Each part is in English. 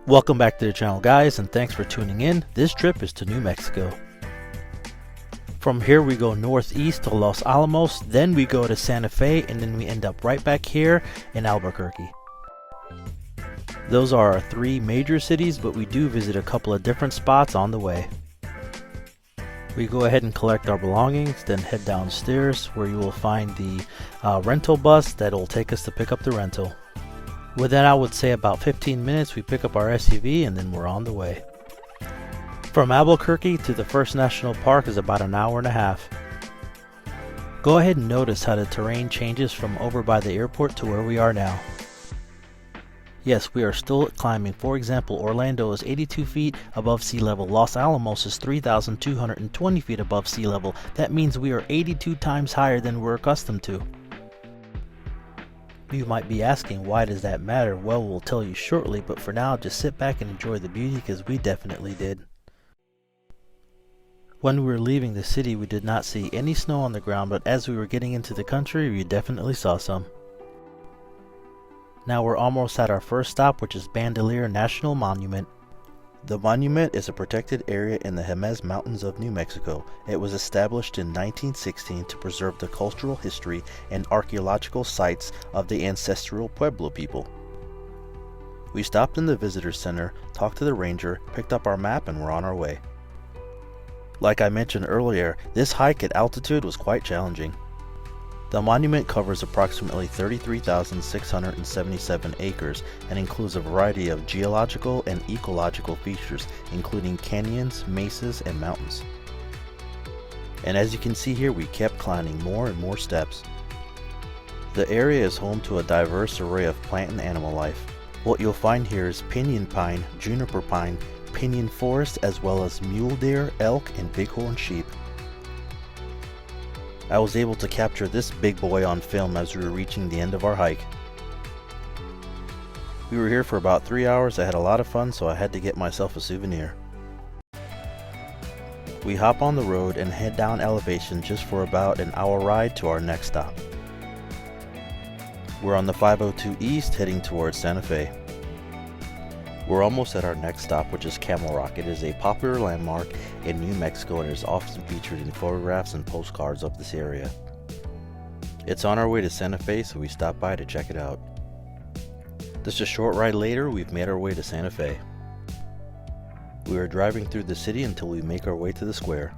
Welcome back to the channel, guys, and thanks for tuning in. This trip is to New Mexico. From here we go northeast to Los Alamos, then we go to Santa Fe, and then we end up right back here in Albuquerque. Those are our three major cities, but we do visit a couple of different spots on the way. We go ahead and collect our belongings, then head downstairs where you will find the rental bus that will take us to pick up the rental. Within, I would say, about 15 minutes, we pick up our SUV and then we're on the way. From Albuquerque to the First National Park is about an hour and a half. Go ahead and notice how the terrain changes from over by the airport to where we are now. Yes, we are still climbing. For example, Orlando is 82 feet above sea level. Los Alamos is 3,220 feet above sea level. That means we are 82 times higher than we're accustomed to. You might be asking, why does that matter? Well, we'll tell you shortly, but for now, just sit back and enjoy the beauty, because we definitely did. When we were leaving the city, we did not see any snow on the ground, but as we were getting into the country, we definitely saw some. Now we're almost at our first stop, which is Bandelier National Monument. The monument is a protected area in the Jemez Mountains of New Mexico. It was established in 1916 to preserve the cultural history and archaeological sites of the ancestral Pueblo people. We stopped in the visitor center, talked to the ranger, picked up our map, and we're on our way. Like I mentioned earlier, this hike at altitude was quite challenging. The monument covers approximately 33,677 acres and includes a variety of geological and ecological features, including canyons, mesas, and mountains. And as you can see here, we kept climbing more and more steps. The area is home to a diverse array of plant and animal life. What you'll find here is pinyon pine, juniper pine, pinyon forest, as well as mule deer, elk, and bighorn sheep. I was able to capture this big boy on film as we were reaching the end of our hike. We were here for about 3 hours. I had a lot of fun, so I had to get myself a souvenir. We hop on the road and head down elevation just for about an hour ride to our next stop. We're on the 502 East heading towards Santa Fe. We're almost at our next stop, which is Camel Rock. It is a popular landmark in New Mexico and is often featured in photographs and postcards of this area. It's on our way to Santa Fe, so we stopped by to check it out. Just a short ride later, we've made our way to Santa Fe. We are driving through the city until we make our way to the square.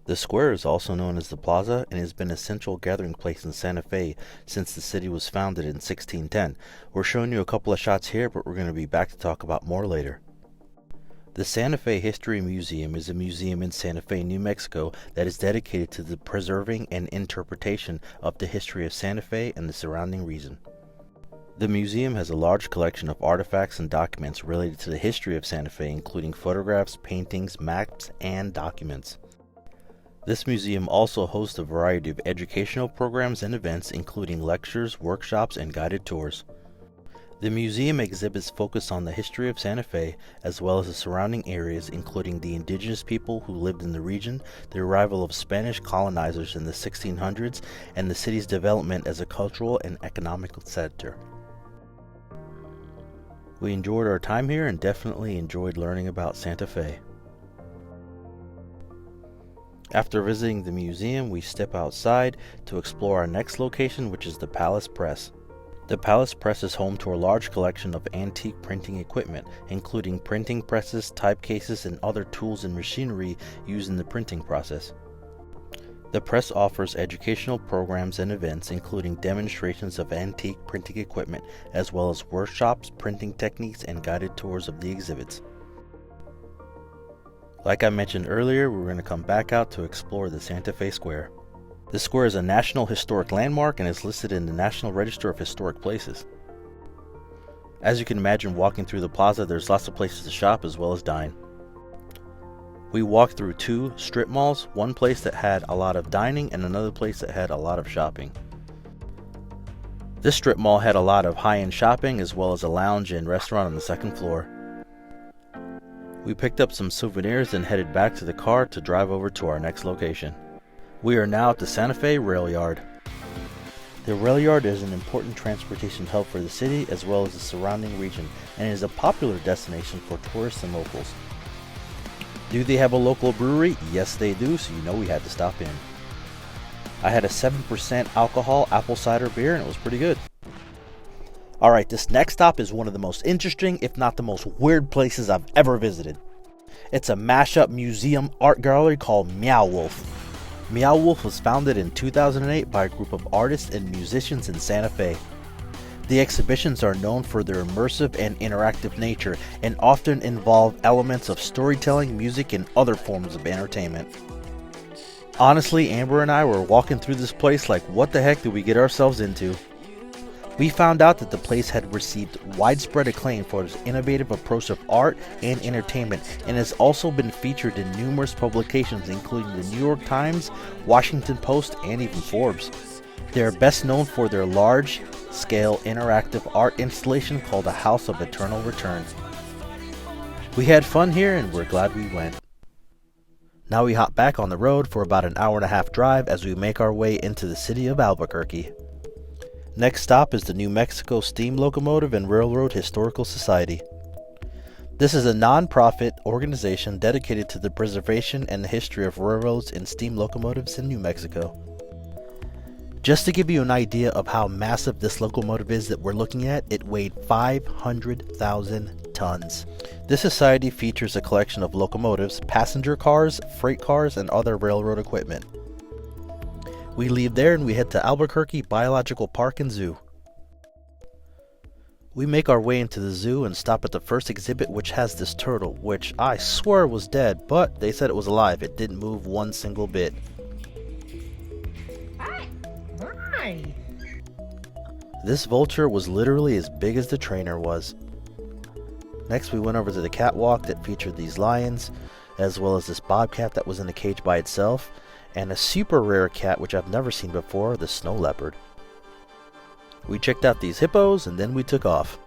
The square is also known as the Plaza and has been a central gathering place in Santa Fe since the city was founded in 1610. We're showing you a couple of shots here, but we're going to be back to talk about more later. The Santa Fe History Museum is a museum in Santa Fe, New Mexico that is dedicated to the preserving and interpretation of the history of Santa Fe and the surrounding region. The museum has a large collection of artifacts and documents related to the history of Santa Fe, including photographs, paintings, maps, and documents. This museum also hosts a variety of educational programs and events, including lectures, workshops, and guided tours. The museum exhibits focus on the history of Santa Fe, as well as the surrounding areas, including the indigenous people who lived in the region, the arrival of Spanish colonizers in the 1600s, and the city's development as a cultural and economic center. We enjoyed our time here and definitely enjoyed learning about Santa Fe. After visiting the museum, we step outside to explore our next location, which is the Palace Press. The Palace Press is home to a large collection of antique printing equipment, including printing presses, typecases, and other tools and machinery used in the printing process. The press offers educational programs and events, including demonstrations of antique printing equipment, as well as workshops, printing techniques, and guided tours of the exhibits. Like I mentioned earlier, we're going to come back out to explore the Santa Fe Square. The square is a National Historic Landmark and is listed in the National Register of Historic Places. As you can imagine, walking through the plaza, there's lots of places to shop as well as dine. We walked through two strip malls, one place that had a lot of dining and another place that had a lot of shopping. This strip mall had a lot of high-end shopping as well as a lounge and restaurant on the second floor. We picked up some souvenirs and headed back to the car to drive over to our next location. We are now at the Santa Fe Rail Yard. The rail yard is an important transportation hub for the city as well as the surrounding region, and is a popular destination for tourists and locals. Do they have a local brewery? Yes they do, so you know we had to stop in. I had a 7% alcohol apple cider beer and it was pretty good. Alright, this next stop is one of the most interesting, if not the most weird places I've ever visited. It's a mashup museum art gallery called Meow Wolf. Meow Wolf was founded in 2008 by a group of artists and musicians in Santa Fe. The exhibitions are known for their immersive and interactive nature and often involve elements of storytelling, music, and other forms of entertainment. Honestly, Amber and I were walking through this place like, what the heck did we get ourselves into? We found out that the place had received widespread acclaim for its innovative approach of art and entertainment, and has also been featured in numerous publications including the New York Times, Washington Post, and even Forbes. They are best known for their large-scale interactive art installation called the House of Eternal Return. We had fun here and we're glad we went. Now we hop back on the road for about an hour-and-a-half drive as we make our way into the city of Albuquerque. Next stop is the New Mexico Steam Locomotive and Railroad Historical Society. This is a non-profit organization dedicated to the preservation and the history of railroads and steam locomotives in New Mexico. Just to give you an idea of how massive this locomotive is that we're looking at, it weighed 500,000 tons. This society features a collection of locomotives, passenger cars, freight cars, and other railroad equipment. We leave there and we head to Albuquerque Biological Park and Zoo. We make our way into the zoo and stop at the first exhibit, which has this turtle, which I swear was dead, but they said it was alive. It didn't move one single bit. Hi. This vulture was literally as big as the trainer was. Next we went over to the catwalk that featured these lions, as well as this bobcat that was in a cage by itself, and a super rare cat which I've never seen before, the snow leopard. We checked out these hippos and then we took off.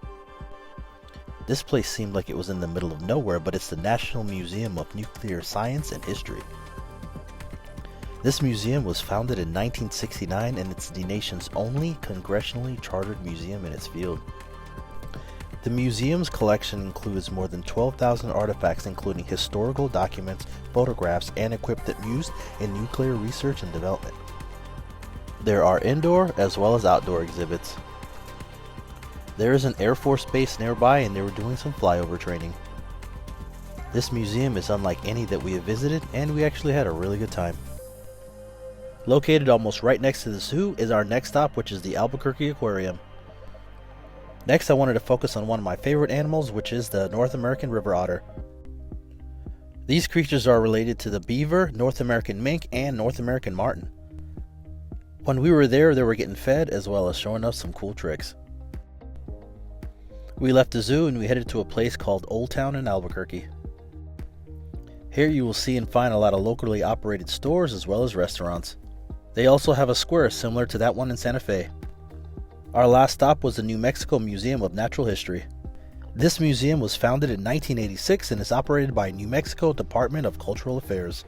This place seemed like it was in the middle of nowhere, but it's the National Museum of Nuclear Science and History. This museum was founded in 1969 and it's the nation's only congressionally chartered museum in its field. The museum's collection includes more than 12,000 artifacts including historical documents, photographs, and equipment used in nuclear research and development. There are indoor as well as outdoor exhibits. There is an Air Force base nearby and they were doing some flyover training. This museum is unlike any that we have visited and we actually had a really good time. Located almost right next to the zoo is our next stop, which is the Albuquerque Aquarium. Next, I wanted to focus on one of my favorite animals, which is the North American river otter. These creatures are related to the beaver, North American mink, and North American marten. When we were there, they were getting fed as well as showing us some cool tricks. We left the zoo and we headed to a place called Old Town in Albuquerque. Here you will see and find a lot of locally operated stores as well as restaurants. They also have a square similar to that one in Santa Fe. Our last stop was the New Mexico Museum of Natural History. This museum was founded in 1986 and is operated by New Mexico Department of Cultural Affairs.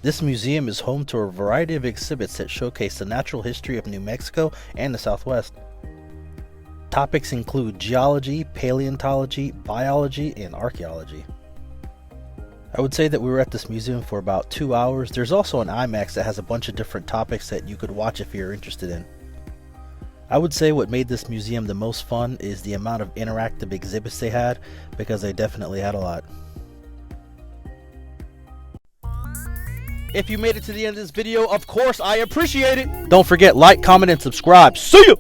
This museum is home to a variety of exhibits that showcase the natural history of New Mexico and the Southwest. Topics include geology, paleontology, biology, and archaeology. I would say that we were at this museum for about 2 hours. There's also an IMAX that has a bunch of different topics that you could watch if you're interested in. I would say what made this museum the most fun is the amount of interactive exhibits they had, because they definitely had a lot. If you made it to the end of this video, of course I appreciate it. Don't forget, like, comment, and subscribe. See ya!